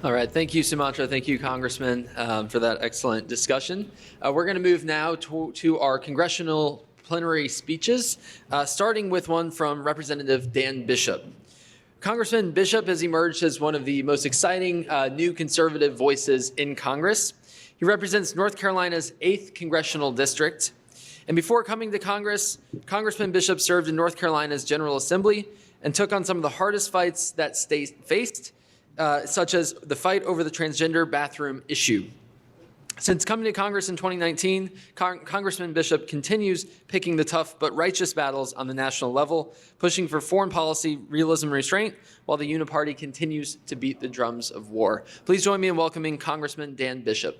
All right. Thank you, Sumatra. Thank you, Congressman, for that excellent discussion. We're going to move now to our Congressional Plenary speeches, starting with one from Representative Dan Bishop. Congressman Bishop has emerged as one of the most exciting new conservative voices in Congress. He represents North Carolina's 8th Congressional District. And before coming to Congress, Congressman Bishop served in North Carolina's General Assembly and took on some of the hardest fights that state faced, such as the fight over the transgender bathroom issue. Since coming to Congress in 2019, Congressman Bishop continues picking the tough but righteous battles on the national level, pushing for foreign policy, realism, restraint, while the Uniparty continues to beat the drums of war. Please join me in welcoming Congressman Dan Bishop.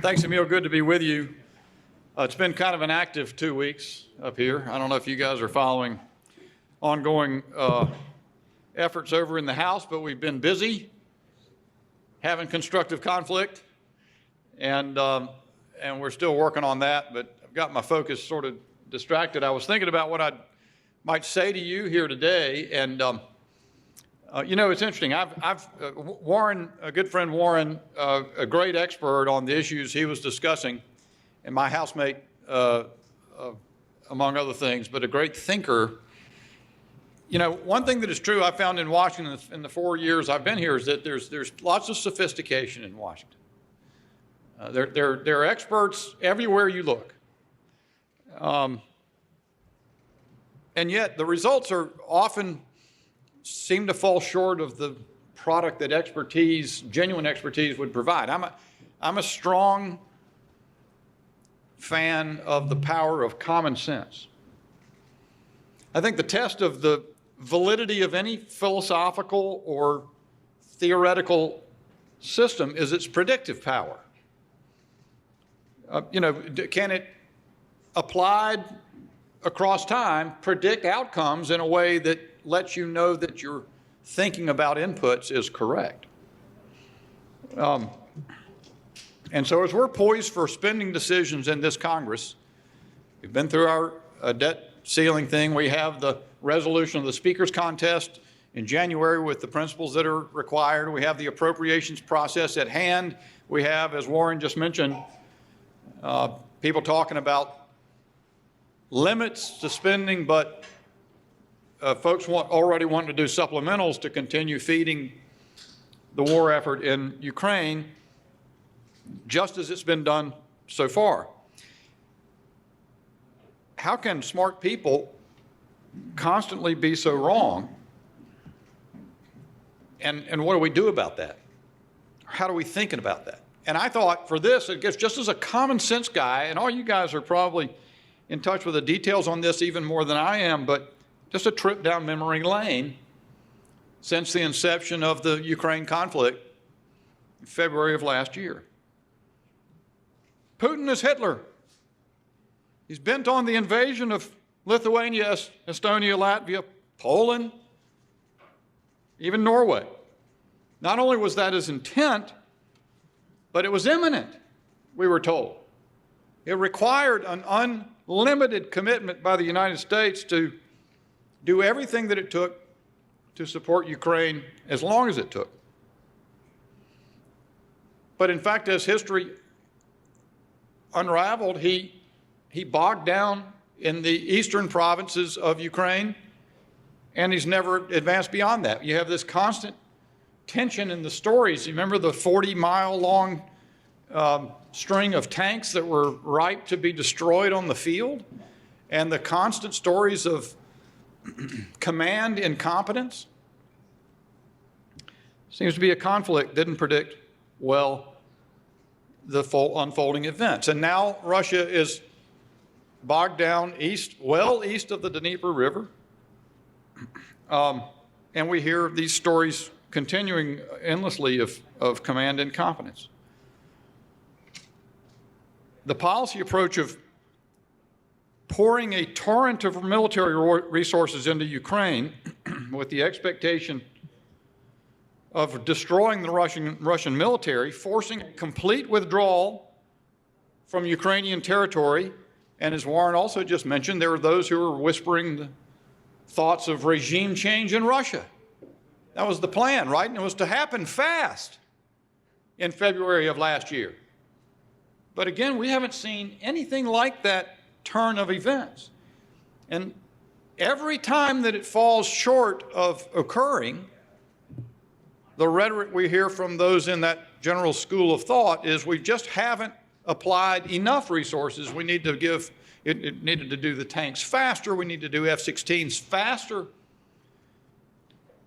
Thanks, Emil. Good to be with you. It's been kind of an active 2 weeks up here. I don't know if you guys are following ongoing efforts over in the House, but we've been busy having constructive conflict, and we're still working on that, but I've got my focus sort of distracted. I was thinking about what I might say to you here today, and you know, it's interesting. Warren, a good friend Warren, a great expert on the issues he was discussing, and my housemate, among other things, but a great thinker. You know, one thing that is true I found in Washington in the 4 years I've been here is that there's lots of sophistication in Washington. There are experts everywhere you look. And yet the results are often seem to fall short of the product that expertise, genuine expertise, would provide. I'm a strong fan of the power of common sense. I think the test of the validity of any philosophical or theoretical system is its predictive power. You know, can it, applied across time, predict outcomes in a way that lets you know that your thinking about inputs is correct? And so as we're poised for spending decisions in this Congress, we've been through our debt ceiling thing. We have the resolution of the Speaker's contest in January with the principles that are required. We have the appropriations process at hand. We have, as Warren just mentioned, people talking about limits to spending, but folks already wanting to do supplementals to continue feeding the war effort in Ukraine, just as it's been done so far. How can smart people constantly be so wrong? And what do we do about that? How do we think about that? And I thought for this, it gets just as a common sense guy, and all you guys are probably in touch with the details on this even more than I am, but just a trip down memory lane since the inception of the Ukraine conflict in February of last year. Putin is Hitler. He's bent on the invasion of Lithuania, Estonia, Latvia, Poland, even Norway. Not only was that his intent, but it was imminent, we were told. It required an unlimited commitment by the United States to do everything that it took to support Ukraine as long as it took. But in fact, as history unraveled, he bogged down in the eastern provinces of Ukraine, and he's never advanced beyond that. You have this constant tension in the stories. You remember the 40-mile-long string of tanks that were ripe to be destroyed on the field, and the constant stories of command incompetence? Seems to be a conflict didn't predict well the full unfolding events. And now Russia is bogged down well east of the Dnieper River. And we hear these stories continuing endlessly of command incompetence. The policy approach of pouring a torrent of military resources into Ukraine with the expectation of destroying the Russian military, forcing a complete withdrawal from Ukrainian territory, And as Warren also just mentioned, there were those who were whispering the thoughts of regime change in Russia. That was the plan, right? And it was to happen fast in February of last year. But again, we haven't seen anything like that turn of events. And every time that it falls short of occurring, the rhetoric we hear from those in that general school of thought is we just haven't applied enough resources. We need to give, it needed to do the tanks faster. We need to do F-16s faster.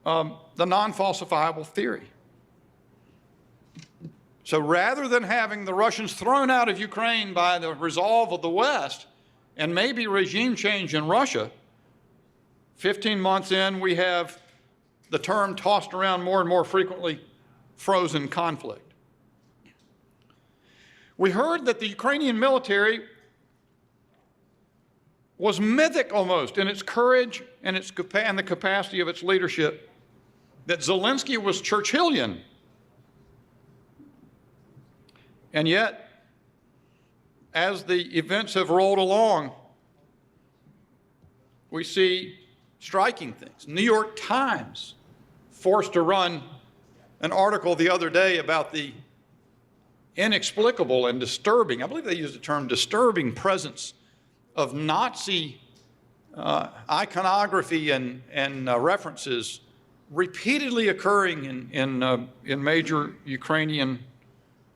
The non-falsifiable theory. So rather than having the Russians thrown out of Ukraine by the resolve of the West and maybe regime change in Russia, 15 months in, we have the term tossed around more and more frequently, frozen conflict. We heard that the Ukrainian military was mythic almost in its courage and the capacity of its leadership, that Zelensky was Churchillian. And yet, as the events have rolled along, we see striking things. New York Times forced to run an article the other day about the inexplicable and disturbing, I believe they used the term disturbing, presence of Nazi iconography and references repeatedly occurring in major Ukrainian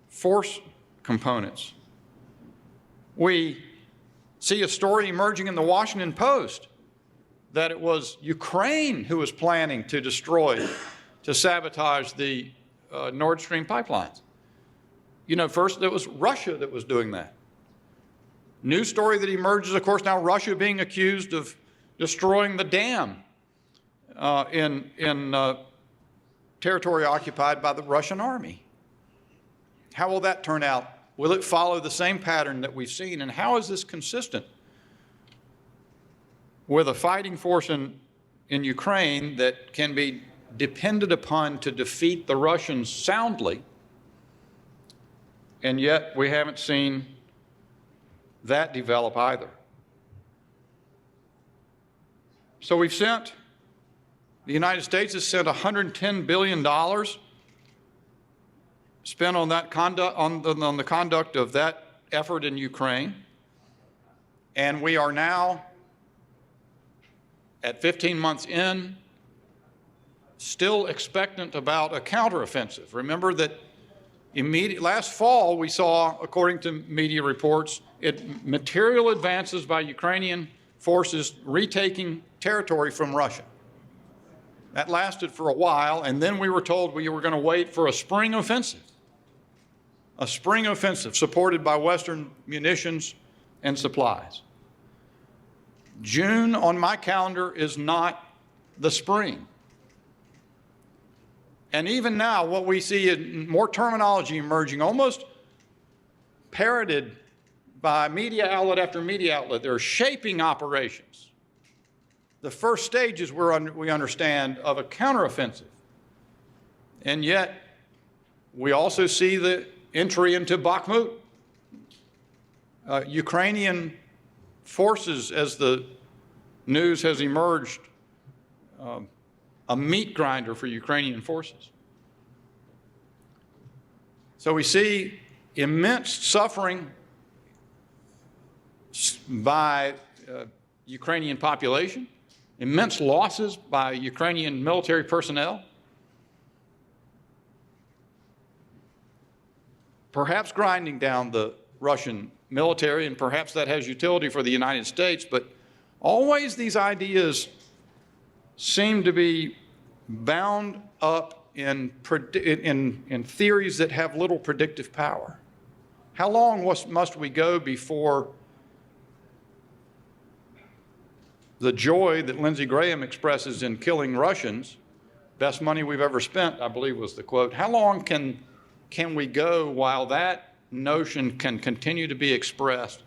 force components. We see a story emerging in the Washington Post that it was Ukraine who was planning to destroy, to sabotage the Nord Stream pipelines. You know, first it was Russia that was doing that. News story that emerges, of course, now Russia being accused of destroying the dam in territory occupied by the Russian army. How will that turn out? Will it follow the same pattern that we've seen? And how is this consistent with a fighting force in Ukraine that can be depended upon to defeat the Russians soundly, and yet we haven't seen that develop either? So we've sent, the United States has sent $110 billion spent on that conduct, on the conduct of that effort in Ukraine, and we are now at 15 months in, still expectant about a counteroffensive. Remember that last fall we saw, according to media reports, material advances by Ukrainian forces retaking territory from Russia. That lasted for a while, and then we were told we were going to wait for a spring offensive supported by Western munitions and supplies. June on my calendar is not the spring. And even now, what we see is more terminology emerging, almost parroted by media outlet after media outlet. There are shaping operations. The first stages we understand of a counteroffensive. And yet, we also see the entry into Bakhmut. Ukrainian forces, as the news has emerged, a meat grinder for Ukrainian forces. So we see immense suffering by Ukrainian population, immense losses by Ukrainian military personnel, perhaps grinding down the Russian military, and perhaps that has utility for the United States, but always these ideas seem to be bound up in theories that have little predictive power. How long must we go before the joy that Lindsey Graham expresses in killing Russians, best money we've ever spent, I believe was the quote, how long can we go while that notion can continue to be expressed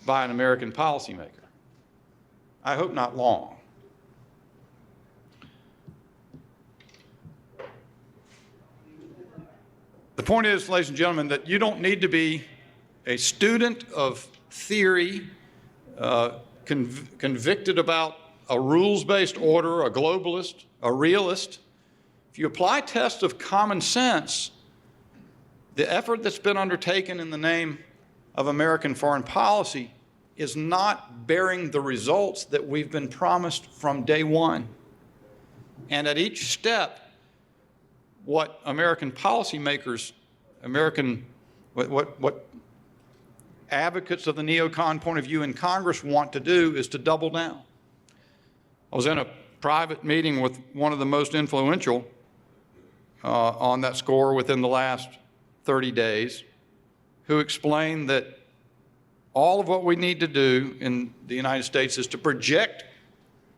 by an American policymaker? I hope not long. The point is, ladies and gentlemen, that you don't need to be a student of theory, convicted about a rules-based order, a globalist, a realist. If you apply tests of common sense, the effort that's been undertaken in the name of American foreign policy is not bearing the results that we've been promised from day one. And at each step, what American policymakers, what advocates of the neocon point of view in Congress want to do is to double down. I was in a private meeting with one of the most influential on that score within the last 30 days, who explained that all of what we need to do in the United States is to project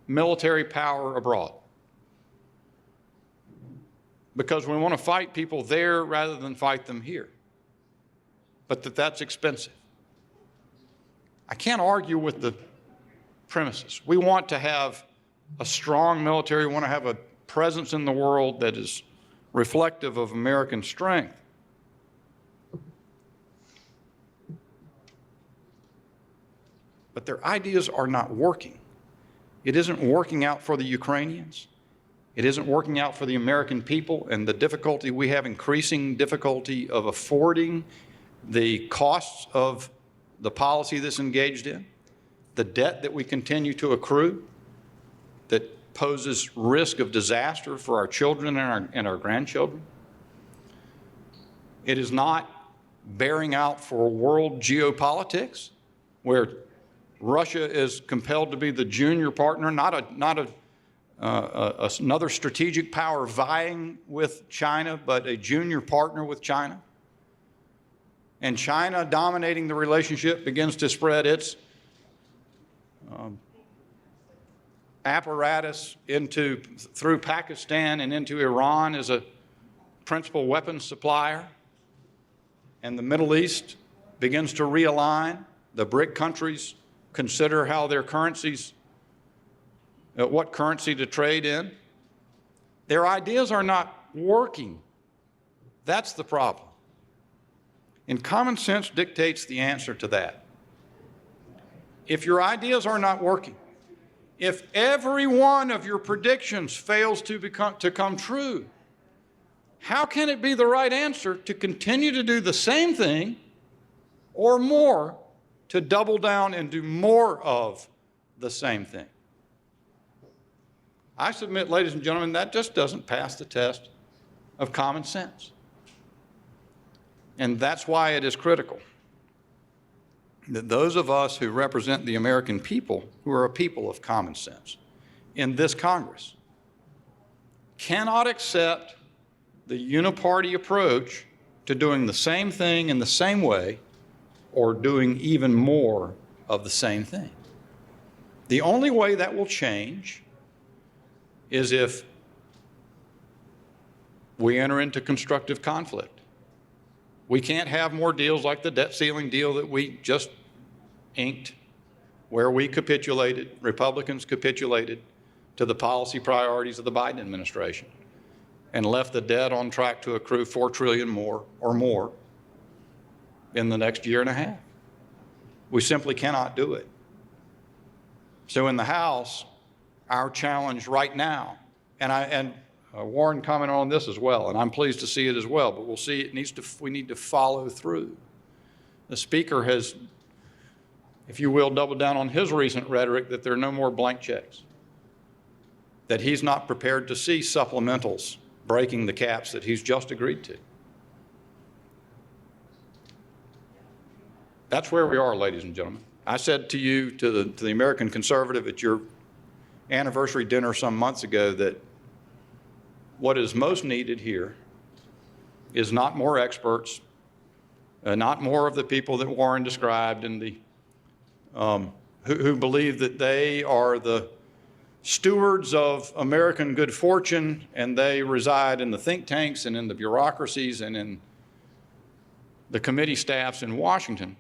military power abroad, because we want to fight people there rather than fight them here, but that's expensive. I can't argue with the premises. We want to have a strong military. We want to have a presence in the world that is reflective of American strength. But their ideas are not working. It isn't working out for the Ukrainians. It isn't working out for the American people, and the difficulty we have, increasing difficulty of affording the costs of the policy that's engaged in, the debt that we continue to accrue that poses risk of disaster for our children and our grandchildren. It is not bearing out for world geopolitics, where Russia is compelled to be the junior partner, not another strategic power vying with China, but a junior partner with China. And China, dominating the relationship, begins to spread its apparatus through Pakistan and into Iran as a principal weapons supplier. And the Middle East begins to realign. The BRIC countries consider how their currencies, what currency to trade in. Their ideas are not working. That's the problem. And common sense dictates the answer to that. If your ideas are not working, if every one of your predictions fails to come true, how can it be the right answer to continue to do the same thing or more, to double down and do more of the same thing? I submit, ladies and gentlemen, that just doesn't pass the test of common sense. And that's why it is critical that those of us who represent the American people, who are a people of common sense, in this Congress, cannot accept the uniparty approach to doing the same thing in the same way or doing even more of the same thing. The only way that will change is if we enter into constructive conflict. We can't have more deals like the debt ceiling deal that we just inked, where we capitulated, Republicans capitulated to the policy priorities of the Biden administration and left the debt on track to accrue $4 trillion more or more in the next year and a half. We simply cannot do it. So in the House, our challenge right now, and Warren commented on this as well, and I'm pleased to see it as well, but we'll see we need to follow through. The Speaker has, if you will, doubled down on his recent rhetoric that there are no more blank checks, that he's not prepared to see supplementals breaking the caps that he's just agreed to. That's where we are, ladies and gentlemen. I said to you, to the American conservative at your anniversary dinner some months ago, that what is most needed here is not more experts, not more of the people that Warren described and who believe that they are the stewards of American good fortune and they reside in the think tanks and in the bureaucracies and in the committee staffs in Washington.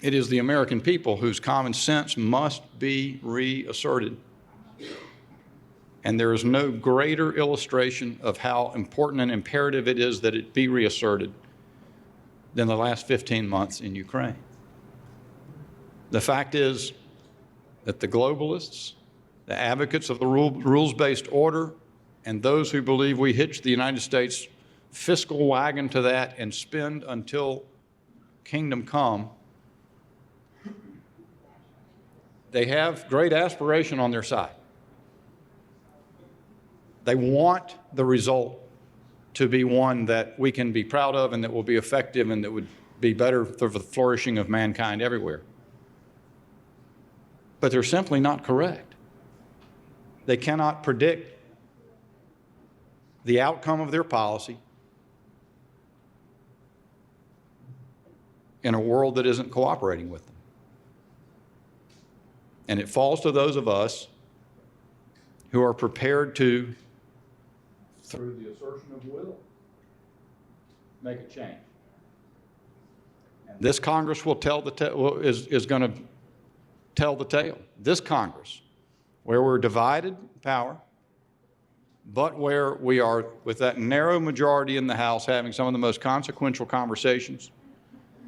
It is the American people whose common sense must be reasserted. And there is no greater illustration of how important and imperative it is that it be reasserted than the last 15 months in Ukraine. The fact is that the globalists, the advocates of the rules-based order, and those who believe we hitch the United States fiscal wagon to that and spend until kingdom come, they have great aspiration on their side. They want the result to be one that we can be proud of and that will be effective and that would be better for the flourishing of mankind everywhere. But they're simply not correct. They cannot predict the outcome of their policy in a world that isn't cooperating with them. And it falls to those of us who are prepared to, through the assertion of will, make a change. And this Congress will tell the is going to tell the tale. This Congress, where we're divided power, but where we are, with that narrow majority in the House, having some of the most consequential conversations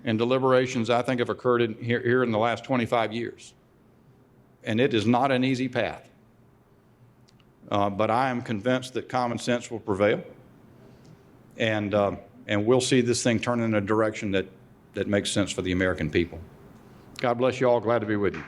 and deliberations I think have occurred here in the last 25 years. And it is not an easy path. But I am convinced that common sense will prevail, and we'll see this thing turn in a direction that makes sense for the American people. God bless you all. Glad to be with you.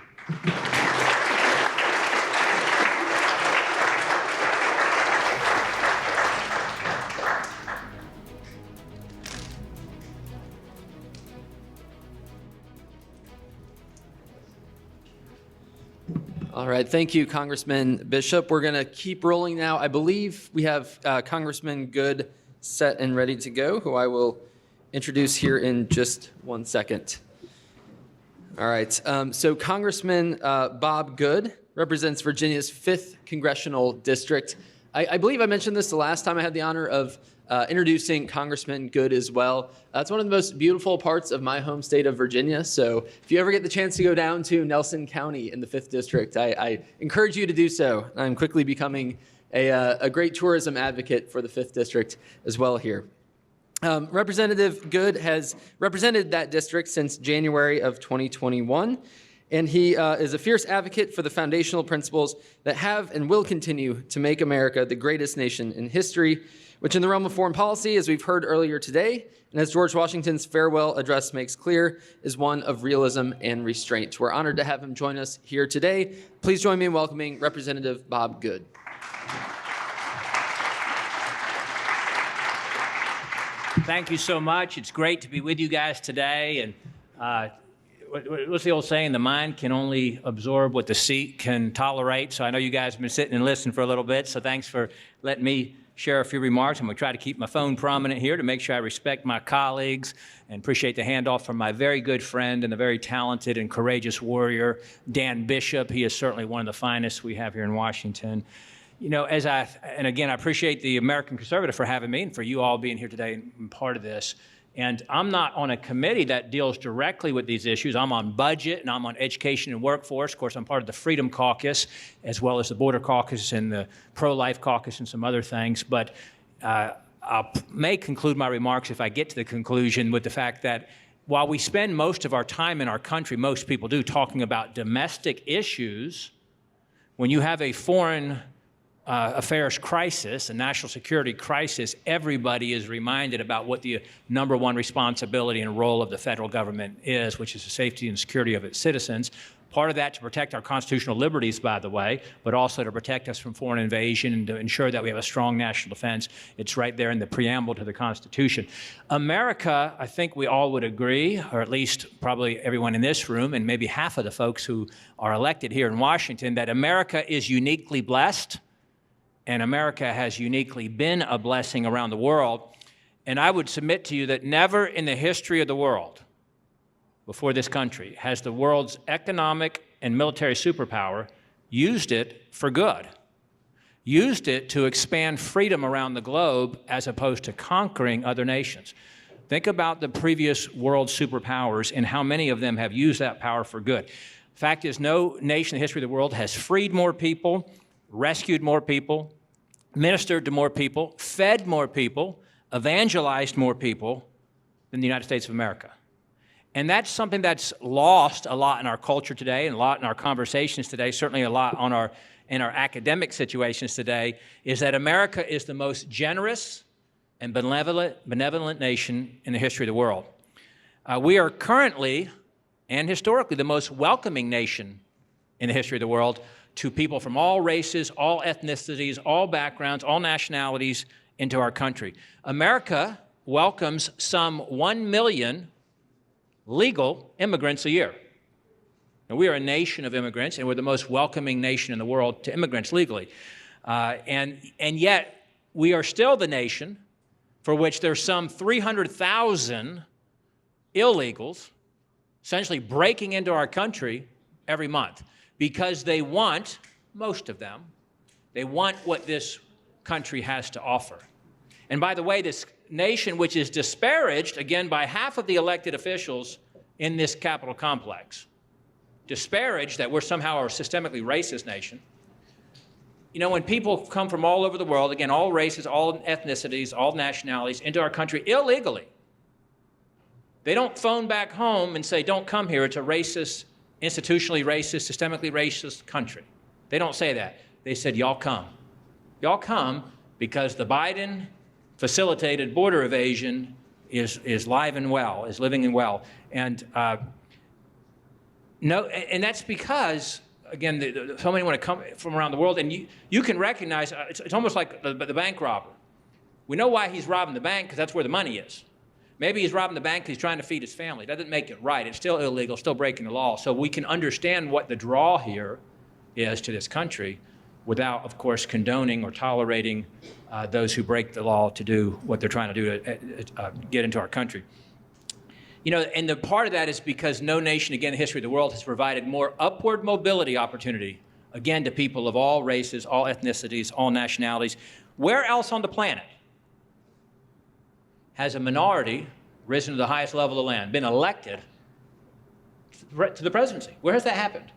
All right, thank you, Congressman Bishop. We're going to keep rolling now. I believe we have Congressman Good set and ready to go, who I will introduce here in just 1 second. All right, so Congressman Bob Good represents Virginia's 5th Congressional District. I believe I mentioned this the last time I had the honor of introducing Congressman Good as well. It's one of the most beautiful parts of my home state of Virginia. So if you ever get the chance to go down to Nelson County in the 5th District, I encourage you to do so. I'm quickly becoming a great tourism advocate for the 5th District as well here. Representative Good has represented that district since January of 2021. And he is a fierce advocate for the foundational principles that have and will continue to make America the greatest nation in history, which in the realm of foreign policy, as we've heard earlier today, and as George Washington's farewell address makes clear, is one of realism and restraint. We're honored to have him join us here today. Please join me in welcoming Representative Bob Good. Thank you so much. It's great to be with you guys today. And what's the old saying? The mind can only absorb what the seat can tolerate. So I know you guys have been sitting and listening for a little bit. So thanks for letting me share a few remarks. I'm going to try to keep my phone prominent here to make sure I respect my colleagues and appreciate the handoff from my very good friend and a very talented and courageous warrior, Dan Bishop. He is certainly one of the finest we have here in Washington. You know, and again, I appreciate the American Conservative for having me and for you all being here today and part of this. And I'm not on a committee that deals directly with these issues. I'm on budget and I'm on education and workforce. Of course, I'm part of the Freedom Caucus, as well as the Border Caucus and the Pro-Life Caucus and some other things. But I may conclude my remarks, if I get to the conclusion, with the fact that while we spend most of our time in our country, most people do, talking about domestic issues, when you have a foreign affairs crisis, a national security crisis, everybody is reminded about what the number one responsibility and role of the federal government is, which is the safety and security of its citizens. Part of that to protect our constitutional liberties, by the way, but also to protect us from foreign invasion and to ensure that we have a strong national defense. It's right there in the preamble to the Constitution. America, I think we all would agree, or at least probably everyone in this room and maybe half of the folks who are elected here in Washington, that America is uniquely blessed. And America has uniquely been a blessing around the world. And I would submit to you that never in the history of the world before this country has the world's economic and military superpower used it for good, used it to expand freedom around the globe as opposed to conquering other nations. Think about the previous world superpowers and how many of them have used that power for good. Fact is, no nation in the history of the world has freed more people, rescued more people, ministered to more people, fed more people, evangelized more people than the United States of America. And that's something that's lost a lot in our culture today and a lot in our conversations today, certainly a lot in our academic situations today, is that America is the most generous and benevolent nation in the history of the world. We are currently and historically the most welcoming nation in the history of the world to people from all races, all ethnicities, all backgrounds, all nationalities into our country. America welcomes some 1 million legal immigrants a year. And we are a nation of immigrants, and we're the most welcoming nation in the world to immigrants legally. And yet, we are still the nation for which there's some 300,000 illegals essentially breaking into our country every month because they want, most of them, they want what this country has to offer. And by the way, this nation, which is disparaged, again, by half of the elected officials in this Capitol complex, disparaged that we're somehow a systemically racist nation. You know, when people come from all over the world, again, all races, all ethnicities, all nationalities, into our country illegally, they don't phone back home and say, don't come here, it's a racist, institutionally racist, systemically racist country. They don't say that. They said, y'all come. Y'all come because the Biden facilitated border evasion is live and well, is living and well. And and that's because, again, so many want to come from around the world, and you can recognize, it's almost like the bank robber. We know why he's robbing the bank, because that's where the money is. Maybe he's robbing the bank because he's trying to feed his family. That doesn't make it right. It's still illegal, still breaking the law. So we can understand what the draw here is to this country without, of course, condoning or tolerating those who break the law to do what they're trying to do to get into our country. You know, and the part of that is because no nation, again, in the history of the world has provided more upward mobility opportunity, again, to people of all races, all ethnicities, all nationalities. Where else on the planet has a minority risen to the highest level of the land, been elected to the presidency? Where has that happened?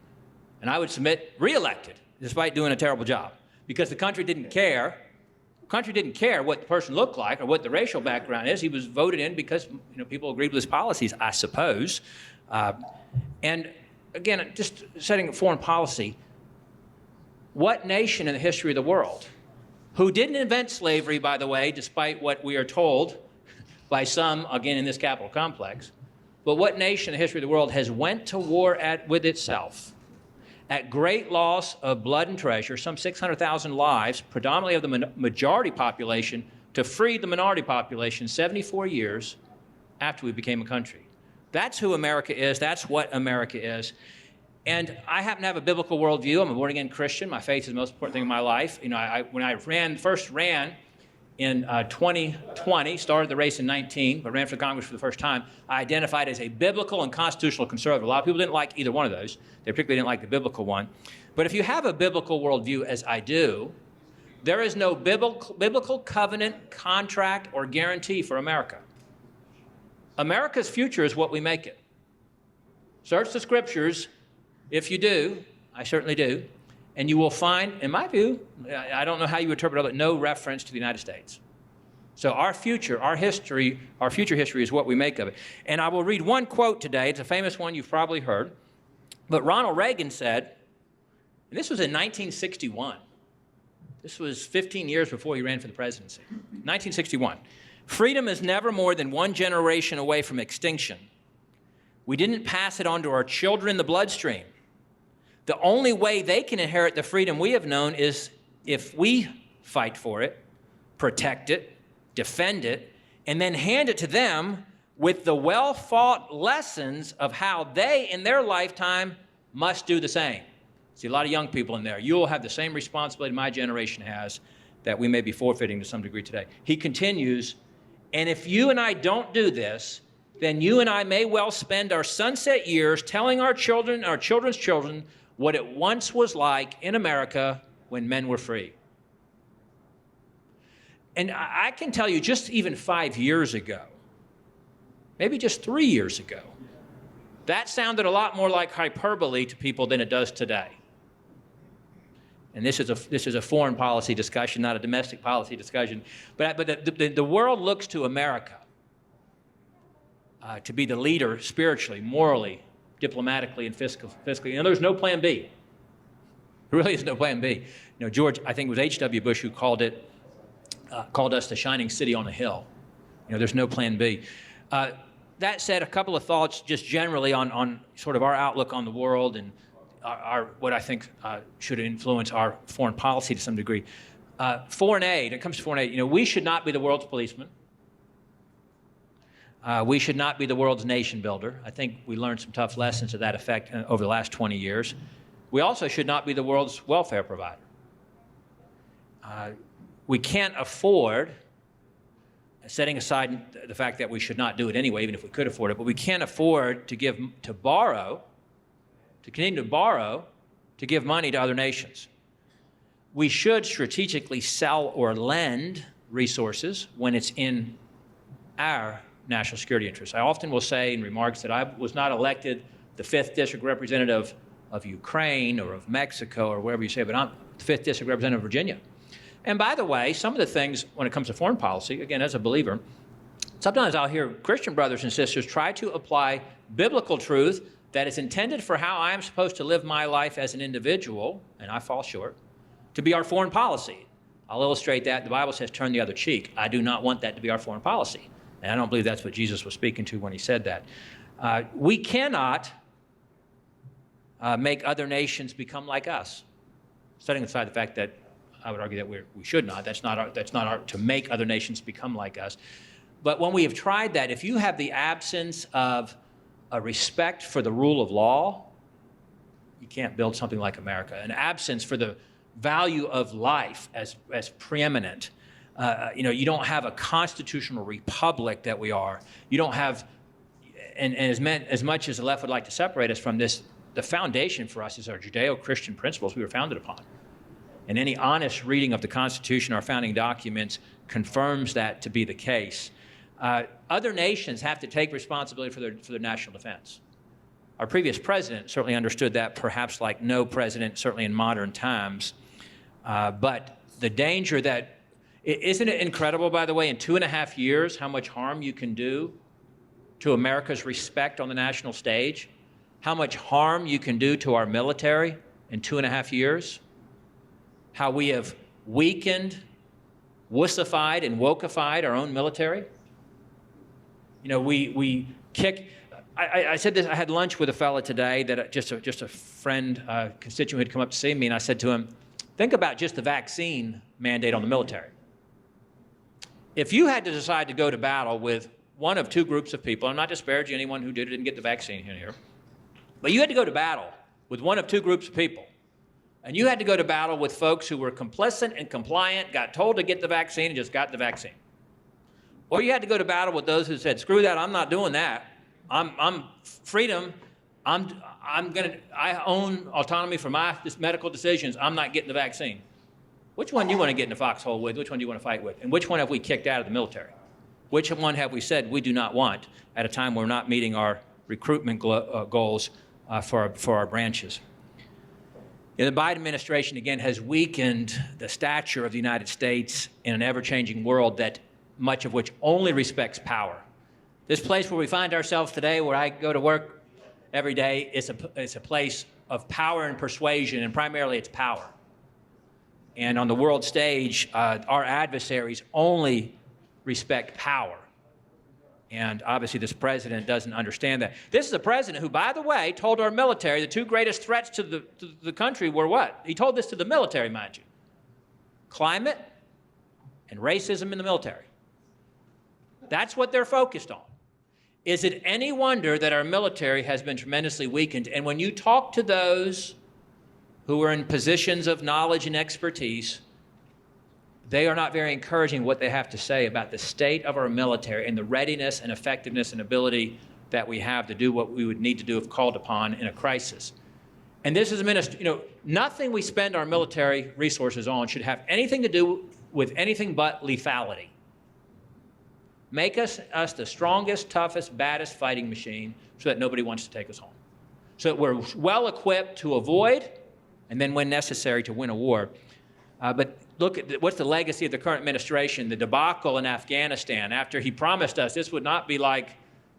And I would submit reelected, despite doing a terrible job, because the country didn't care. The country didn't care what the person looked like or what the racial background is. He was voted in because people agreed with his policies, I suppose. And again, just setting foreign policy, what nation in the history of the world, who didn't invent slavery, by the way, despite what we are told by some, again, in this Capitol complex, but what nation in the history of the world has went to war with itself at great loss of blood and treasure, some 600,000 lives, predominantly of the majority population, to free the minority population 74 years after we became a country? That's who America is. That's what America is. And I happen to have a biblical worldview. I'm a born-again Christian. My faith is the most important thing in my life. You know, when I first ran in 2020, started the race in 19, but ran for Congress for the first time, I identified as a biblical and constitutional conservative. A lot of people didn't like either one of those. They particularly didn't like the biblical one. But if you have a biblical worldview, as I do, there is no biblical covenant, contract, or guarantee for America. America's future is what we make it. Search the scriptures. If you do, I certainly do, and you will find, in my view, I don't know how you interpret it, no reference to the United States. So our future, our history, our future history is what we make of it. And I will read one quote today. It's a famous one you've probably heard. But Ronald Reagan said, and this was in 1961. This was 15 years before he ran for the presidency. 1961. Freedom is never more than one generation away from extinction. We didn't pass it on to our children in the bloodstream. The only way they can inherit the freedom we have known is if we fight for it, protect it, defend it, and then hand it to them with the well-fought lessons of how they, in their lifetime, must do the same. See, a lot of young people in there. You will have the same responsibility my generation has that we may be forfeiting to some degree today. He continues, and if you and I don't do this, then you and I may well spend our sunset years telling our children, our children's children, what it once was like in America when men were free. And I can tell you, just even 5 years ago, maybe just 3 years ago, that sounded a lot more like hyperbole to people than it does today. And this is a foreign policy discussion, not a domestic policy discussion. But the world looks to America to be the leader spiritually, morally, diplomatically, and fiscally. And there's no plan B. There really is no plan B. George, I think it was H.W. Bush who called us the shining city on a hill. There's no plan B. That said, a couple of thoughts just generally on sort of our outlook on the world and what I think should influence our foreign policy to some degree. Foreign aid, when it comes to foreign aid, we should not be the world's policeman. We should not be the world's nation builder. I think we learned some tough lessons to that effect over the last 20 years. We also should not be the world's welfare provider. We can't afford, setting aside the fact that we should not do it anyway, even if we could afford it, but we can't afford to continue to borrow, to give money to other nations. We should strategically sell or lend resources when it's in our national security interests. I often will say in remarks that I was not elected the 5th District Representative of Ukraine or of Mexico or wherever you say, but I'm the 5th District Representative of Virginia. And by the way, some of the things when it comes to foreign policy, again, as a believer, sometimes I'll hear Christian brothers and sisters try to apply biblical truth that is intended for how I am supposed to live my life as an individual, and I fall short, to be our foreign policy. I'll illustrate that. The Bible says turn the other cheek. I do not want that to be our foreign policy. And I don't believe that's what Jesus was speaking to when he said that. We cannot make other nations become like us. Setting aside the fact that I would argue that we should not. That's not our to make other nations become like us. But when we have tried that, if you have the absence of a respect for the rule of law, you can't build something like America. An absence for the value of life as preeminent. You don't have a constitutional republic that we are. You don't have, and as much as the left would like to separate us from this, the foundation for us is our Judeo-Christian principles we were founded upon. And any honest reading of the Constitution, our founding documents, confirms that to be the case. Other nations have to take responsibility for their national defense. Our previous president certainly understood that, perhaps like no president, certainly in modern times. But the danger that, isn't it incredible, by the way, in 2.5 years, how much harm you can do to America's respect on the national stage? How much harm you can do to our military in 2.5 years? How we have weakened, wussified, and wokeified our own military? We kick. I said this. I had lunch with a fellow today that just a friend, constituent had come up to see me, and I said to him, think about just the vaccine mandate on the military. If you had to decide to go to battle with one of two groups of people, I'm not disparaging anyone who didn't get the vaccine here, but you had to go to battle with one of two groups of people, and you had to go to battle with folks who were complicit and compliant, got told to get the vaccine, and just got the vaccine. Or you had to go to battle with those who said, screw that, I'm not doing that. I'm freedom. I own autonomy for my medical decisions. I'm not getting the vaccine. Which one do you want to get in the foxhole with? Which one do you want to fight with? And which one have we kicked out of the military? Which one have we said we do not want at a time we're not meeting our recruitment goals for our branches? The Biden administration, again, has weakened the stature of the United States in an ever-changing world that much of which only respects power. This place where we find ourselves today, where I go to work every day, is a place of power and persuasion, and primarily it's power. And on the world stage, our adversaries only respect power. And obviously this president doesn't understand that. This is a president who, by the way, told our military the two greatest threats to the country were what? He told this to the military, mind you. Climate and racism in the military. That's what they're focused on. Is it any wonder that our military has been tremendously weakened? And when you talk to those who are in positions of knowledge and expertise, they are not very encouraging what they have to say about the state of our military and the readiness and effectiveness and ability that we have to do what we would need to do if called upon in a crisis. And this is nothing we spend our military resources on should have anything to do with anything but lethality. Make us the strongest, toughest, baddest fighting machine so that nobody wants to take us home. So that we're well equipped to avoid and then, when necessary, to win a war. But look at what's the legacy of the current administration, the debacle in Afghanistan, after he promised us this would not be like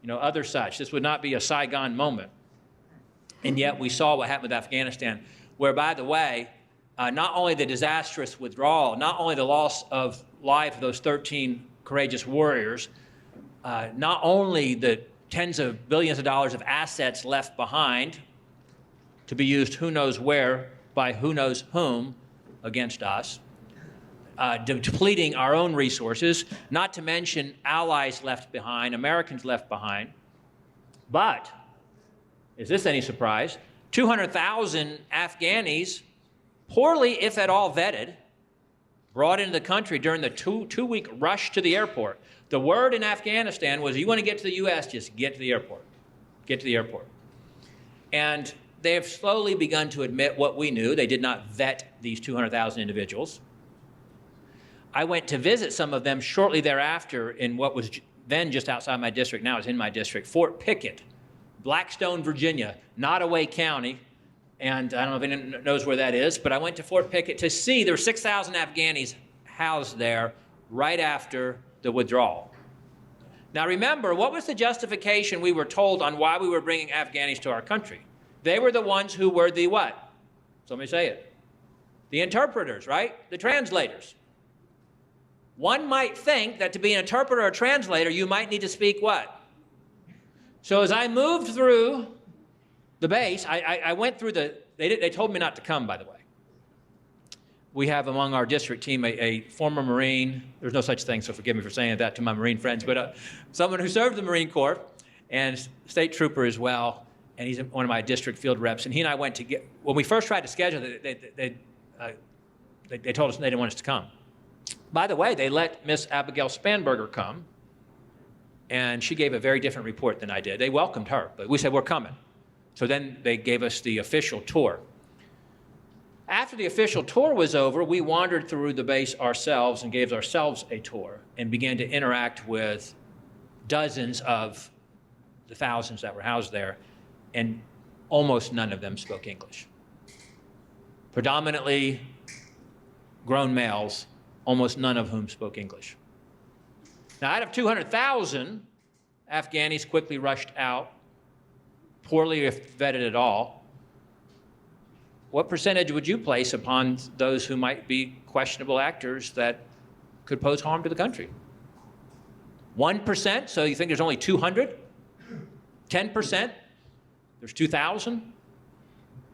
other such. This would not be a Saigon moment. And yet we saw what happened with Afghanistan, where, by the way, not only the disastrous withdrawal, not only the loss of life of those 13 courageous warriors, not only the tens of billions of dollars of assets left behind to be used who knows where by who knows whom against us, depleting our own resources, not to mention allies left behind, Americans left behind. But, is this any surprise, 200,000 Afghanis, poorly, if at all, vetted, brought into the country during the two-week rush to the airport. The word in Afghanistan was, you want to get to the U.S., just get to the airport. Get to the airport. And they have slowly begun to admit what we knew. They did not vet these 200,000 individuals. I went to visit some of them shortly thereafter in what was then just outside my district, now it's in my district, Fort Pickett, Blackstone, Virginia, Nottoway County. And I don't know if anyone knows where that is, but I went to Fort Pickett to see there were 6,000 Afghanis housed there right after the withdrawal. Now remember, what was the justification we were told on why we were bringing Afghanis to our country? They were the ones who were the what? Somebody say it. The interpreters, right? The translators. One might think that to be an interpreter or translator, you might need to speak what? So as I moved through the base, I went through they told me not to come, by the way. We have among our district team a former Marine. There's no such thing, so forgive me for saying that to my Marine friends, but someone who served the Marine Corps and state trooper as well, and he's one of my district field reps. And he and I went to when we first tried to schedule it, they told us they didn't want us to come. By the way, they let Miss Abigail Spanberger come, and she gave a very different report than I did. They welcomed her, but we said, we're coming. So then they gave us the official tour. After the official tour was over, we wandered through the base ourselves and gave ourselves a tour and began to interact with dozens of the thousands that were housed there, and almost none of them spoke English. Predominantly grown males, almost none of whom spoke English. Now, out of 200,000, Afghanis quickly rushed out, poorly if vetted at all. What percentage would you place upon those who might be questionable actors that could pose harm to the country? 1%, so you think there's only 200? 10%, there's 2,000?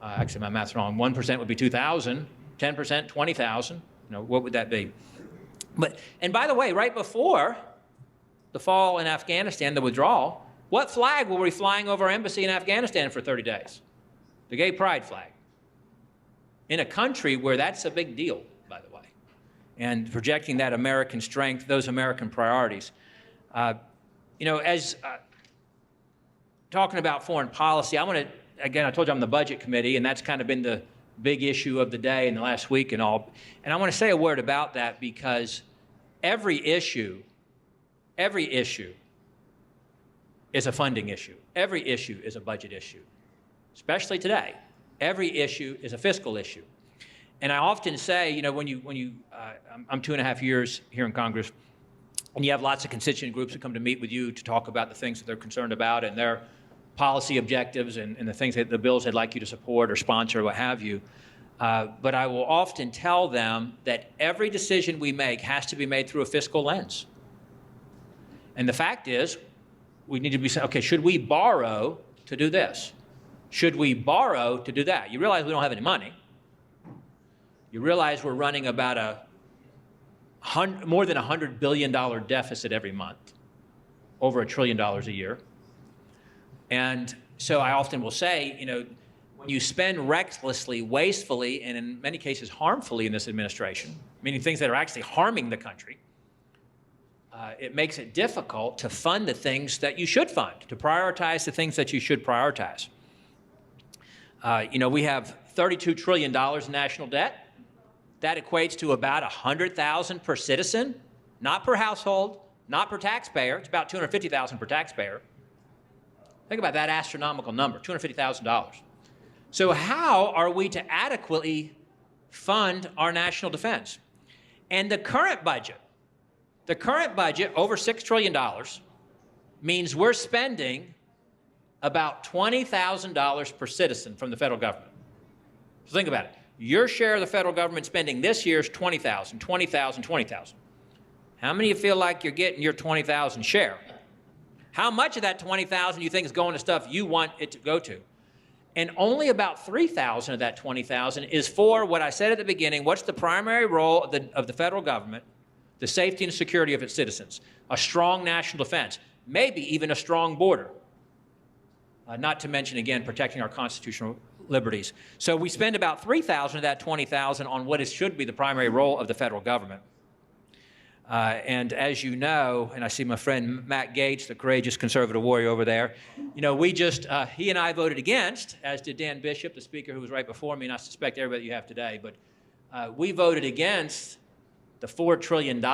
Actually, my math's wrong. 1% would be 2,000, 10%, 20,000. What would that be? And by the way, right before the fall in Afghanistan, the withdrawal, what flag were we flying over our embassy in Afghanistan for 30 days? The gay pride flag. In a country where that's a big deal, by the way, and projecting that American strength, those American priorities. As talking about foreign policy, I want to, again, I told you I'm on the budget committee, and that's kind of been the big issue of the day in the last week and all. And I want to say a word about that because every issue is a funding issue. Every issue is a budget issue, especially today. Every issue is a fiscal issue. And I often say, I'm 2.5 years here in Congress, and you have lots of constituent groups that come to meet with you to talk about the things that they're concerned about and their policy objectives and the things that the bills they'd like you to support or sponsor or what have you. But I will often tell them that every decision we make has to be made through a fiscal lens. And the fact is, we need to be saying, okay, should we borrow to do this? Should we borrow to do that? You realize we don't have any money. You realize we're running about more than $100 billion deficit every month, over $1 trillion a year. And so I often will say, when you spend recklessly, wastefully, and in many cases harmfully in this administration, meaning things that are actually harming the country, it makes it difficult to fund the things that you should fund, to prioritize the things that you should prioritize. We have $32 trillion in national debt. That equates to about $100,000 per citizen, not per household, not per taxpayer. It's about $250,000 per taxpayer. Think about that astronomical number, $250,000. So how are we to adequately fund our national defense? And the current budget, over $6 trillion, means we're spending about $20,000 per citizen from the federal government. So think about it. Your share of the federal government spending this year is $20,000, $20,000, $20,000. How many of you feel like you're getting your $20,000 share? How much of that $20,000 you think is going to stuff you want it to go to? And only about $3,000 of that $20,000 is for what I said at the beginning. What's the primary role of the federal government? The safety and security of its citizens. A strong national defense. Maybe even a strong border. Not to mention, again, protecting our constitutional liberties. So we spend about $3,000 of that $20,000 on what should be the primary role of the federal government. And as you know, and I see my friend Matt Gaetz, the courageous conservative warrior over there, we just, he and I voted against, as did Dan Bishop, the speaker who was right before me, and I suspect everybody you have today, but we voted against the $4 trillion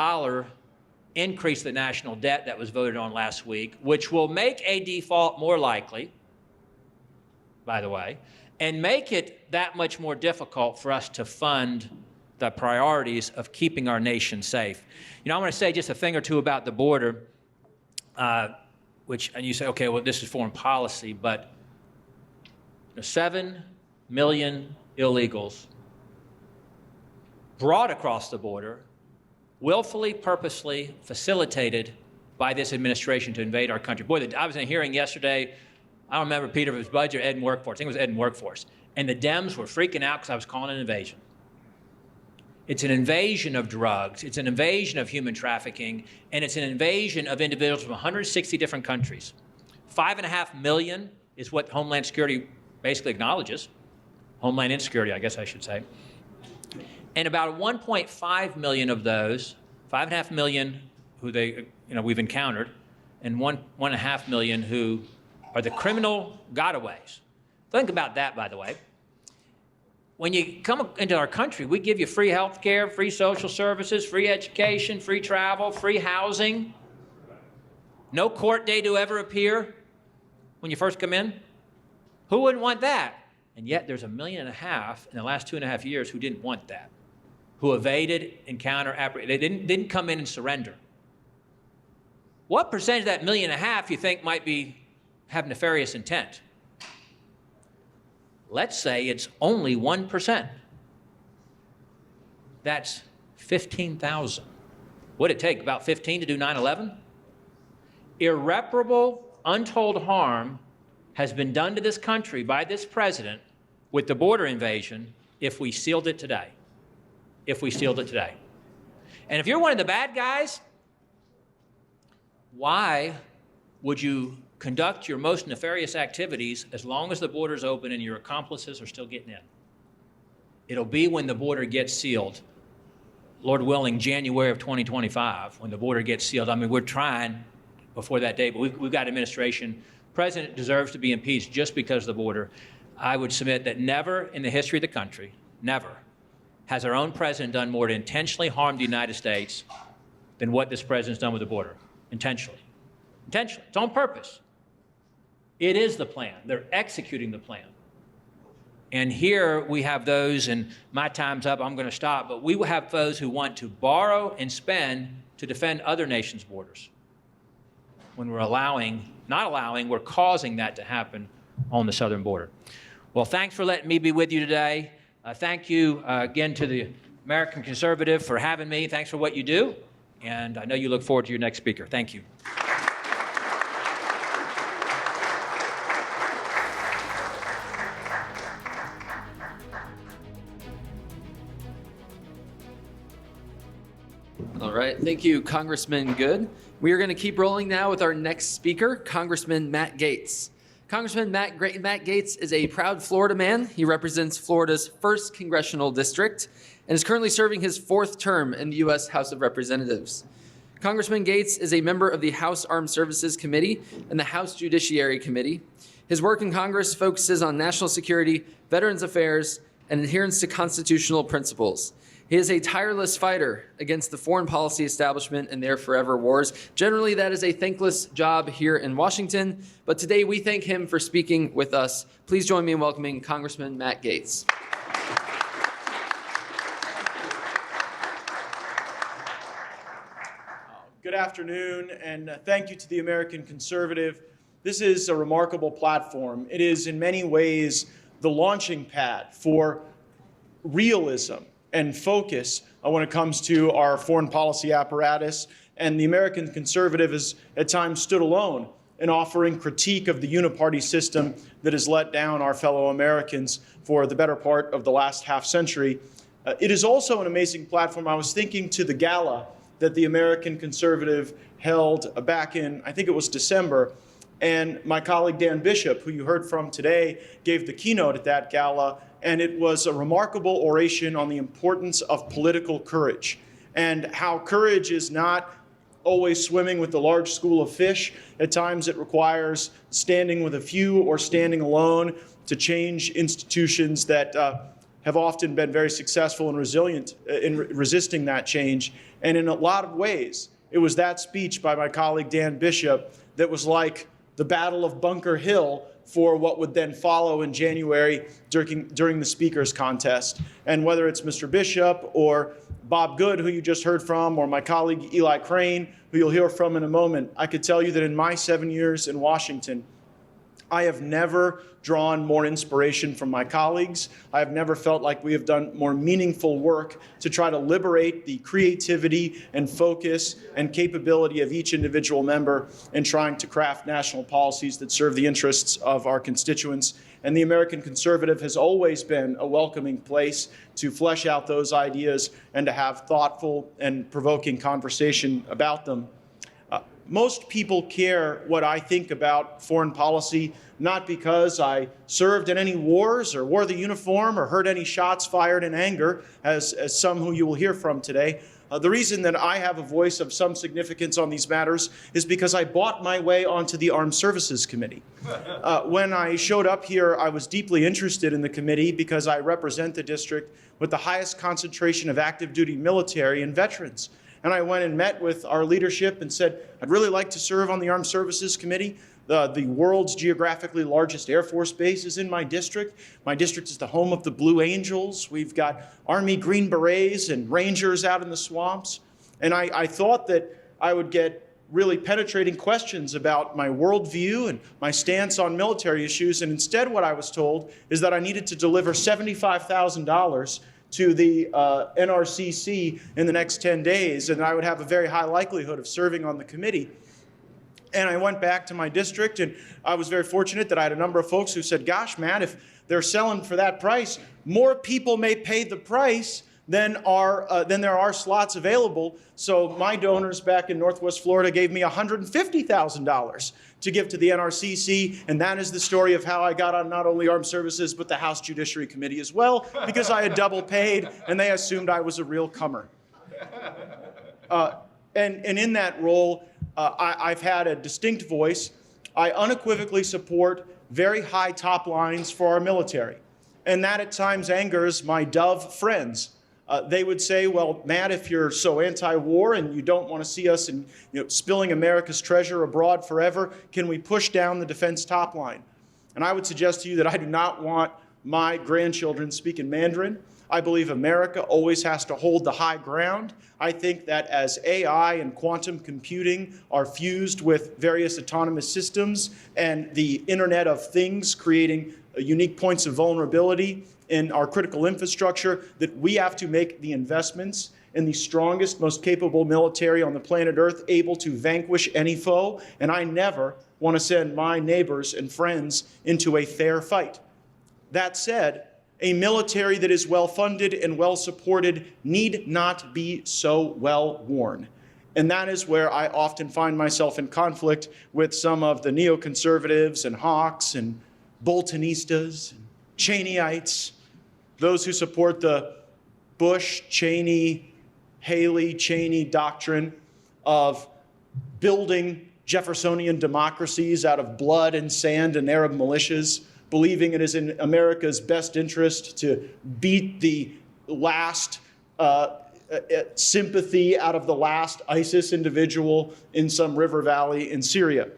increase the national debt that was voted on last week, which will make a default more likely, by the way, and make it that much more difficult for us to fund the priorities of keeping our nation safe. I want to say just a thing or two about the border, and you say, okay, well, this is foreign policy, but 7 million illegals brought across the border, willfully, purposely facilitated by this administration to invade our country. Boy, I was in a hearing yesterday. I don't remember, Peter, if it was budget or ed and workforce. I think it was ed and workforce. And the Dems were freaking out because I was calling it an invasion. It's an invasion of drugs. It's an invasion of human trafficking. And it's an invasion of individuals from 160 different countries. 5.5 million is what Homeland Security basically acknowledges. Homeland Insecurity, I guess I should say. And about 1.5 million of those, 5.5 million who we've encountered, and 1.5 million who are the criminal gotaways. Think about that, by the way. When you come into our country, we give you free health care, free social services, free education, free travel, free housing. No court day to ever appear when you first come in. Who wouldn't want that? And yet there's 1.5 million in the last 2.5 years who didn't want that, who evaded, they didn't come in and surrender. What percentage of that 1.5 million you think might have nefarious intent? Let's say it's only 1%. That's 15,000. What'd it take, about 15 to do 9/11? Irreparable, untold harm has been done to this country by this president with the border invasion if we sealed it today. If we sealed it today. And if you're one of the bad guys, why would you conduct your most nefarious activities as long as the border's open and your accomplices are still getting in? It'll be when the border gets sealed, Lord willing, January of 2025, when the border gets sealed. I mean, we're trying before that day, but we've got administration. President deserves to be impeached just because of the border. I would submit that never in the history of the country, never, has our own president done more to intentionally harm the United States than what this president's done with the border. Intentionally. Intentionally. It's on purpose. It is the plan. They're executing the plan. And here we have those, and my time's up, I'm going to stop, but we will have those who want to borrow and spend to defend other nations' borders. When we're we're causing that to happen on the southern border. Well, thanks for letting me be with you today. Thank you again to the American Conservative for having me. Thanks for what you do. And I know you look forward to your next speaker. Thank you. All right. Thank you, Congressman Good. We are going to keep rolling now with our next speaker, Congressman Matt Gaetz. Congressman Matt Gaetz is a proud Florida man. He represents Florida's 1st Congressional District and is currently serving his 4th term in the U.S. House of Representatives. Congressman Gaetz is a member of the House Armed Services Committee and the House Judiciary Committee. His work in Congress focuses on national security, veterans affairs, and adherence to constitutional principles. He is a tireless fighter against the foreign policy establishment and their forever wars. Generally, that is a thankless job here in Washington, but today we thank him for speaking with us. Please join me in welcoming Congressman Matt Gaetz. Good afternoon, and thank you to the American Conservative. This is a remarkable platform. It is in many ways the launching pad for realism and focus when it comes to our foreign policy apparatus. And the American Conservative has at times stood alone in offering critique of the uniparty system that has let down our fellow Americans for the better part of the last half century. It is also an amazing platform. I was thinking to the gala that the American Conservative held back in, I think it was December, and my colleague Dan Bishop, who you heard from today, gave the keynote at that gala, and it was a remarkable oration on the importance of political courage and how courage is not always swimming with the large school of fish. At times it requires standing with a few or standing alone to change institutions that have often been very successful and resilient in resisting that change. And in a lot of ways, it was that speech by my colleague Dan Bishop that was like the Battle of Bunker Hill for what would then follow in January during the speakers contest. And whether it's Mr. Bishop or Bob Good, who you just heard from, or my colleague Eli Crane, who you'll hear from in a moment, I could tell you that in my 7 years in Washington, I have never drawn more inspiration from my colleagues. I have never felt like we have done more meaningful work to try to liberate the creativity and focus and capability of each individual member in trying to craft national policies that serve the interests of our constituents. And the American Conservative has always been a welcoming place to flesh out those ideas and to have thoughtful and provoking conversation about them. Most people care what I think about foreign policy, not because I served in any wars or wore the uniform or heard any shots fired in anger, as some who you will hear from today. The reason that I have a voice of some significance on these matters is because I bought my way onto the Armed Services Committee. When I showed up here, I was deeply interested in the committee because I represent the district with the highest concentration of active duty military and veterans. And I went and met with our leadership and said, I'd really like to serve on the Armed Services Committee. The world's geographically largest Air Force base is in my district. My district is the home of the Blue Angels. We've got Army Green Berets and Rangers out in the swamps. And I thought that I would get really penetrating questions about my worldview and my stance on military issues. And instead what I was told is that I needed to deliver $75,000 to the NRCC in the next 10 days, and I would have a very high likelihood of serving on the committee. And I went back to my district, and I was very fortunate that I had a number of folks who said, gosh, Matt, if they're selling for that price, more people may pay the price than there are slots available. So my donors back in Northwest Florida gave me $150,000 to give to the NRCC, and that is the story of how I got on not only Armed Services, but the House Judiciary Committee as well, because I had double paid, and they assumed I was a real comer. And in that role, I've had a distinct voice. I unequivocally support very high top lines for our military, and that at times angers my Dove friends. They would say, well, Matt, if you're so anti-war and you don't want to see us spilling America's treasure abroad forever, can we push down the defense top line? And I would suggest to you that I do not want my grandchildren speaking Mandarin. I believe America always has to hold the high ground. I think that as AI and quantum computing are fused with various autonomous systems and the Internet of Things creating unique points of vulnerability in our critical infrastructure, that we have to make the investments in the strongest, most capable military on the planet Earth, able to vanquish any foe. And I never want to send my neighbors and friends into a fair fight. That said, a military that is well-funded and well-supported need not be so well-worn. And that is where I often find myself in conflict with some of the neoconservatives and hawks and Boltonistas and Cheneyites, those who support the Bush, Cheney, Haley, Cheney doctrine of building Jeffersonian democracies out of blood and sand and Arab militias, believing it is in America's best interest to beat the last sympathy out of the last ISIS individual in some river valley in Syria.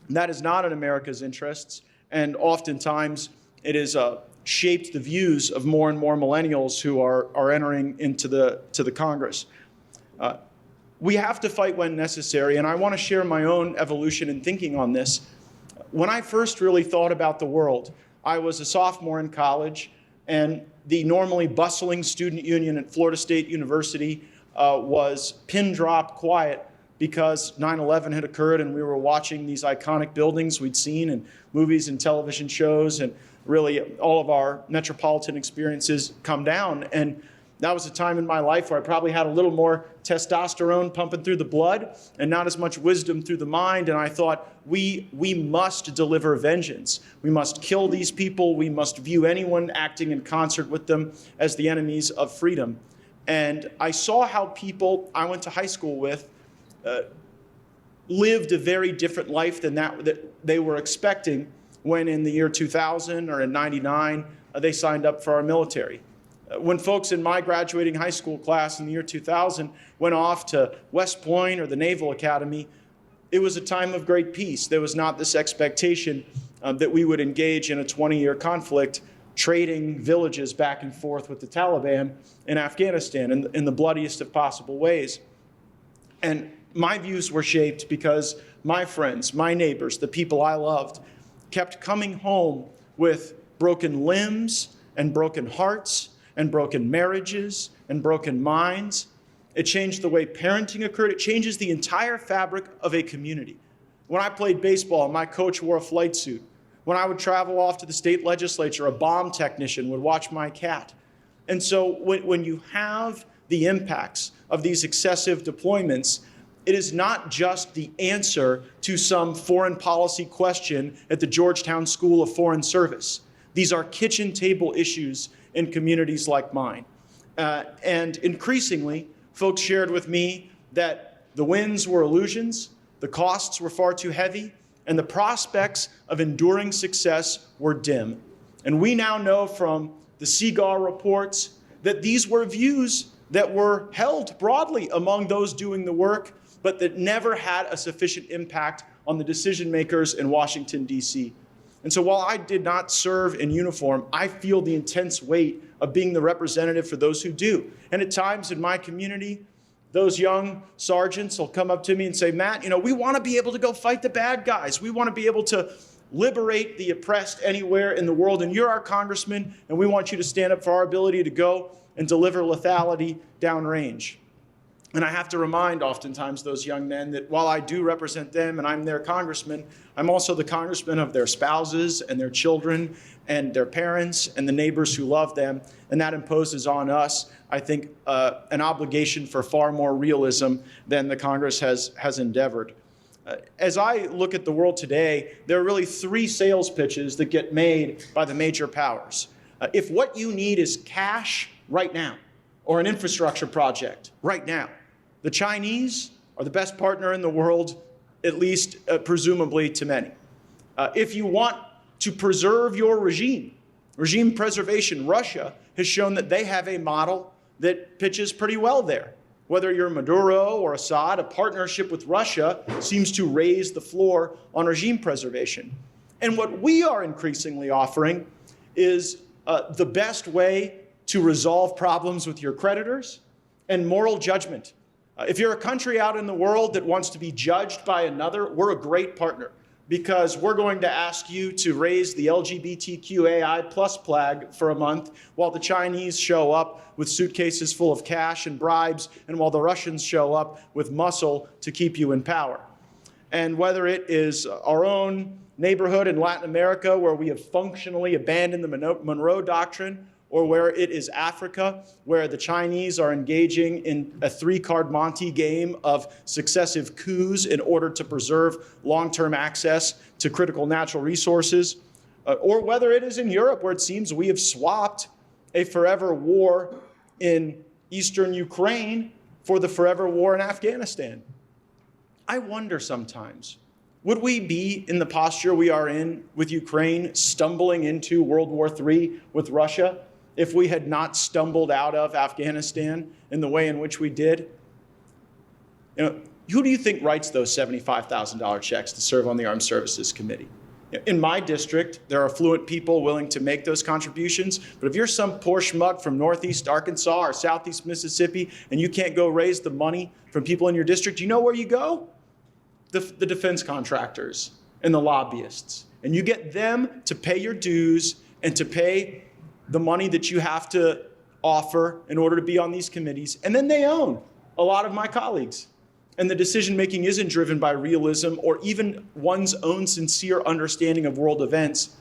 And that is not in America's interests, and oftentimes it is shaped the views of more and more millennials who are entering into the Congress. we have to fight when necessary, and I want to share my own evolution in thinking on this. When I first really thought about the world, I was a sophomore in college, and the normally bustling student union at Florida State University was pin drop quiet because 9/11 had occurred and we were watching these iconic buildings we'd seen in movies and television shows, and really all of our metropolitan experiences come down. And that was a time in my life where I probably had a little more testosterone pumping through the blood and not as much wisdom through the mind. And I thought, we must deliver vengeance. We must kill these people. We must view anyone acting in concert with them as the enemies of freedom. And I saw how people I went to high school with lived a very different life than that they were expecting when in the year 2000 or in 99 they signed up for our military. When folks in my graduating high school class in the year 2000 went off to West Point or the Naval Academy, it was a time of great peace. There was not this expectation that we would engage in a 20-year conflict, trading villages back and forth with the Taliban in Afghanistan in the bloodiest of possible ways. And my views were shaped because my friends, my neighbors, the people I loved, kept coming home with broken limbs and broken hearts and broken marriages and broken minds. It changed the way parenting occurred. It changes the entire fabric of a community. When I played baseball, my coach wore a flight suit. When I would travel off to the state legislature, a bomb technician would watch my cat. And so when you have the impacts of these excessive deployments, it is not just the answer to some foreign policy question at the Georgetown School of Foreign Service. These are kitchen table issues in communities like mine. And increasingly, folks shared with me that the wins were illusions, the costs were far too heavy, and the prospects of enduring success were dim. And we now know from the Seagar reports that these were views that were held broadly among those doing the work, but that never had a sufficient impact on the decision makers in Washington, D.C. And so while I did not serve in uniform, I feel the intense weight of being the representative for those who do. And at times in my community, those young sergeants will come up to me and say, Matt, we want to be able to go fight the bad guys. We want to be able to liberate the oppressed anywhere in the world. And you're our congressman, and we want you to stand up for our ability to go and deliver lethality downrange. And I have to remind oftentimes those young men that while I do represent them and I'm their congressman, I'm also the congressman of their spouses and their children and their parents and the neighbors who love them. And that imposes on us, I think, an obligation for far more realism than the Congress has endeavored. As I look at the world today, there are really three sales pitches that get made by the major powers. If what you need is cash right now or an infrastructure project right now, the Chinese are the best partner in the world, at least presumably to many. If you want to preserve your regime preservation, Russia has shown that they have a model that pitches pretty well there. Whether you're Maduro or Assad, a partnership with Russia seems to raise the floor on regime preservation. And what we are increasingly offering is the best way to resolve problems with your creditors and moral judgment. If you're a country out in the world that wants to be judged by another, we're a great partner because we're going to ask you to raise the LGBTQAI plus flag for a month while the Chinese show up with suitcases full of cash and bribes and while the Russians show up with muscle to keep you in power. And whether it is our own neighborhood in Latin America where we have functionally abandoned the Monroe Doctrine, or where it is Africa, where the Chinese are engaging in a three-card Monte game of successive coups in order to preserve long-term access to critical natural resources, or whether it is in Europe, where it seems we have swapped a forever war in eastern Ukraine for the forever war in Afghanistan. I wonder sometimes, would we be in the posture we are in with Ukraine, stumbling into World War III with Russia, if we had not stumbled out of Afghanistan in the way in which we did? Who do you think writes those $75,000 checks to serve on the Armed Services Committee? In my district, there are affluent people willing to make those contributions. But if you're some poor schmuck from Northeast Arkansas or Southeast Mississippi and you can't go raise the money from people in your district, you know where you go? The defense contractors and the lobbyists. And you get them to pay your dues and to pay the money that you have to offer in order to be on these committees. And then they own a lot of my colleagues. And the decision-making isn't driven by realism or even one's own sincere understanding of world events.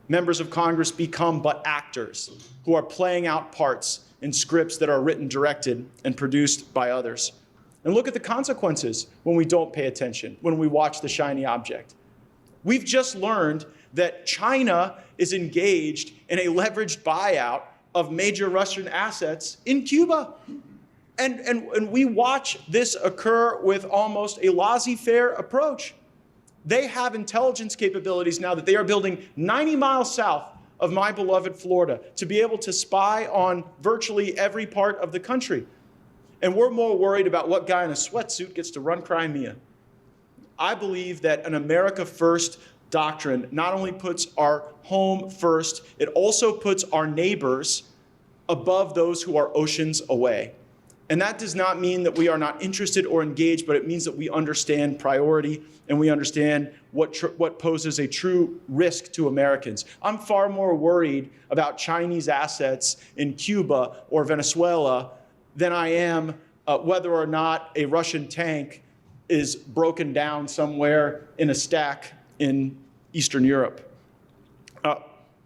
Members of Congress become but actors who are playing out parts in scripts that are written, directed, and produced by others. And look at the consequences when we don't pay attention, when we watch the shiny object. We've just learned that China is engaged in a leveraged buyout of major Russian assets in Cuba. And we watch this occur with almost a laissez-faire approach. They have intelligence capabilities now that they are building 90 miles south of my beloved Florida to be able to spy on virtually every part of the country. And we're more worried about what guy in a sweatsuit gets to run Crimea. I believe that an America First doctrine not only puts our home first, it also puts our neighbors above those who are oceans away. And that does not mean that we are not interested or engaged, but it means that we understand priority and we understand what poses a true risk to Americans. I'm far more worried about Chinese assets in Cuba or Venezuela than I am whether or not a Russian tank is broken down somewhere in a stack in Eastern Europe.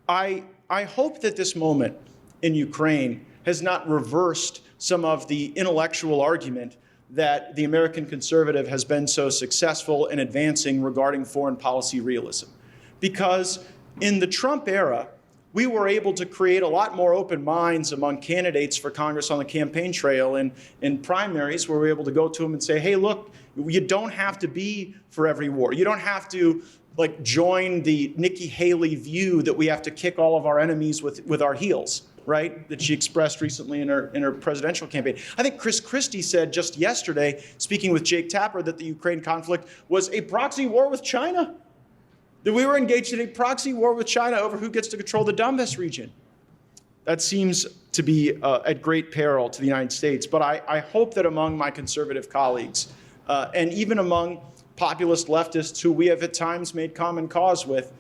I hope that this moment in Ukraine has not reversed some of the intellectual argument that the American conservative has been so successful in advancing regarding foreign policy realism. Because in the Trump era, we were able to create a lot more open minds among candidates for Congress on the campaign trail and in primaries where we were able to go to them and say, hey, look, you don't have to be for every war. You don't have to join the Nikki Haley view that we have to kick all of our enemies with our heels, right? That she expressed recently in her presidential campaign. I think Chris Christie said just yesterday, speaking with Jake Tapper, that the Ukraine conflict was a proxy war with China. That we were engaged in a proxy war with China over who gets to control the Donbas region. That seems to be at great peril to the United States. But I hope that among my conservative colleagues, and even among populist leftists who we have at times made common cause with,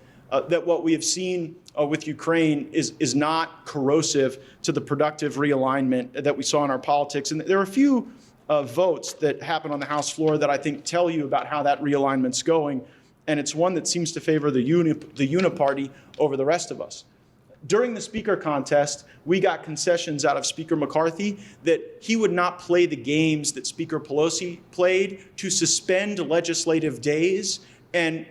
that what we have seen with Ukraine is not corrosive to the productive realignment that we saw in our politics. And there are a few votes that happen on the House floor that I think tell you about how that realignment's going. And it's one that seems to favor the uniparty over the rest of us. During the speaker contest, we got concessions out of Speaker McCarthy that he would not play the games that Speaker Pelosi played to suspend legislative days and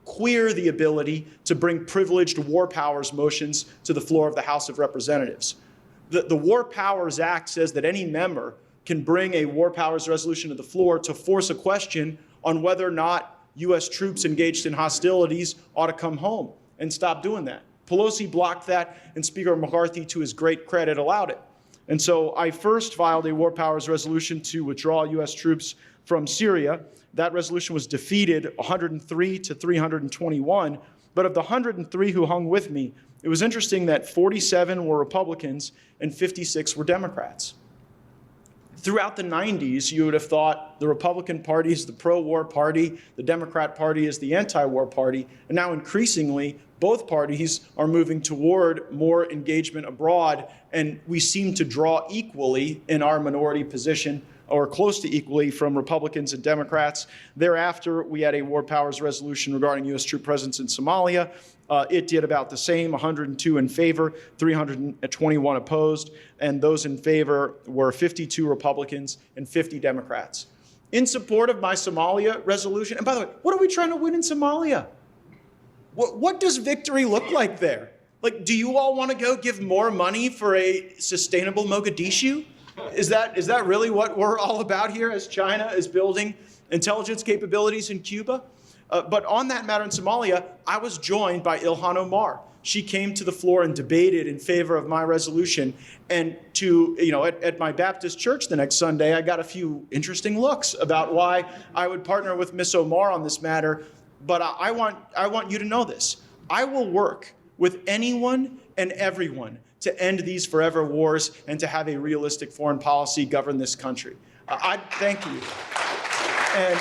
queer the ability to bring privileged war powers motions to the floor of the House of Representatives. The War Powers Act says that any member can bring a war powers resolution to the floor to force a question on whether or not U.S. troops engaged in hostilities ought to come home and stop doing that. Pelosi blocked that, and Speaker McCarthy, to his great credit, allowed it. And so I first filed a war powers resolution to withdraw U.S. troops from Syria. That resolution was defeated 103 to 321. But of the 103 who hung with me, it was interesting that 47 were Republicans and 56 were Democrats. Throughout the 90s, you would have thought the Republican Party is the pro-war party, the Democrat Party is the anti-war party, and now increasingly, both parties are moving toward more engagement abroad, and we seem to draw equally in our minority position, or close to equally, from Republicans and Democrats. Thereafter, we had a war powers resolution regarding U.S. troop presence in Somalia. It did about the same, 102 in favor, 321 opposed, and those in favor were 52 Republicans and 50 Democrats. In support of my Somalia resolution, and by the way, what are we trying to win in Somalia? What does victory look like there? Like, do you all want to go give more money for a sustainable Mogadishu? Is that really what we're all about here as China is building intelligence capabilities in Cuba? But on that matter in Somalia, I was joined by Ilhan Omar. She came to the floor and debated in favor of my resolution. And at my Baptist church the next Sunday, I got a few interesting looks about why I would partner with Miss Omar on this matter. but I want you to know this. I will work with anyone and everyone to end these forever wars and to have a realistic foreign policy govern this country. I thank you. And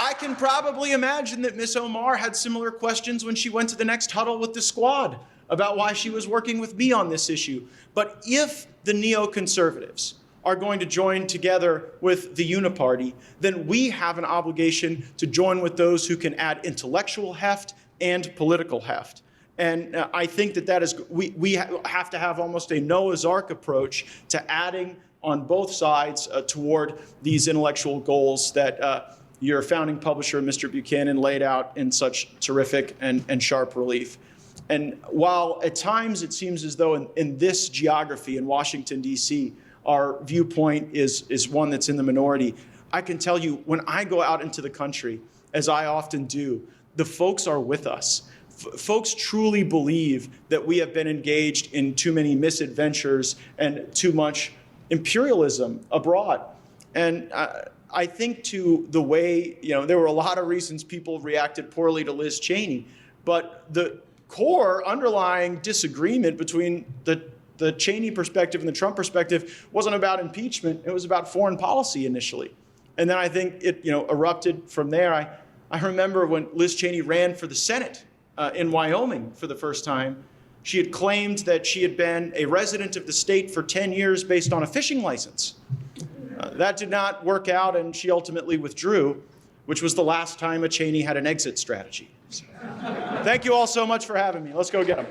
I can probably imagine that Ms. Omar had similar questions when she went to the next huddle with the squad about why she was working with me on this issue. But if the neoconservatives are going to join together with the uniparty, then we have an obligation to join with those who can add intellectual heft and political heft. And I think that is, we have to have almost a Noah's Ark approach to adding on both sides toward these intellectual goals that your founding publisher, Mr. Buchanan, laid out in such terrific and sharp relief. And while at times it seems as though in this geography in Washington, D.C., our viewpoint is one that's in the minority, I can tell you when I go out into the country, as I often do, the folks are with us. Folks truly believe that we have been engaged in too many misadventures and too much imperialism abroad. And I think to the way, there were a lot of reasons people reacted poorly to Liz Cheney, but the core underlying disagreement between the Cheney perspective and the Trump perspective wasn't about impeachment. It was about foreign policy initially. And then I think it erupted from there. I remember when Liz Cheney ran for the Senate in Wyoming for the first time, she had claimed that she had been a resident of the state for 10 years based on a fishing license. That did not work out, and she ultimately withdrew, which was the last time a Cheney had an exit strategy. So, thank you all so much for having me. Let's go get them.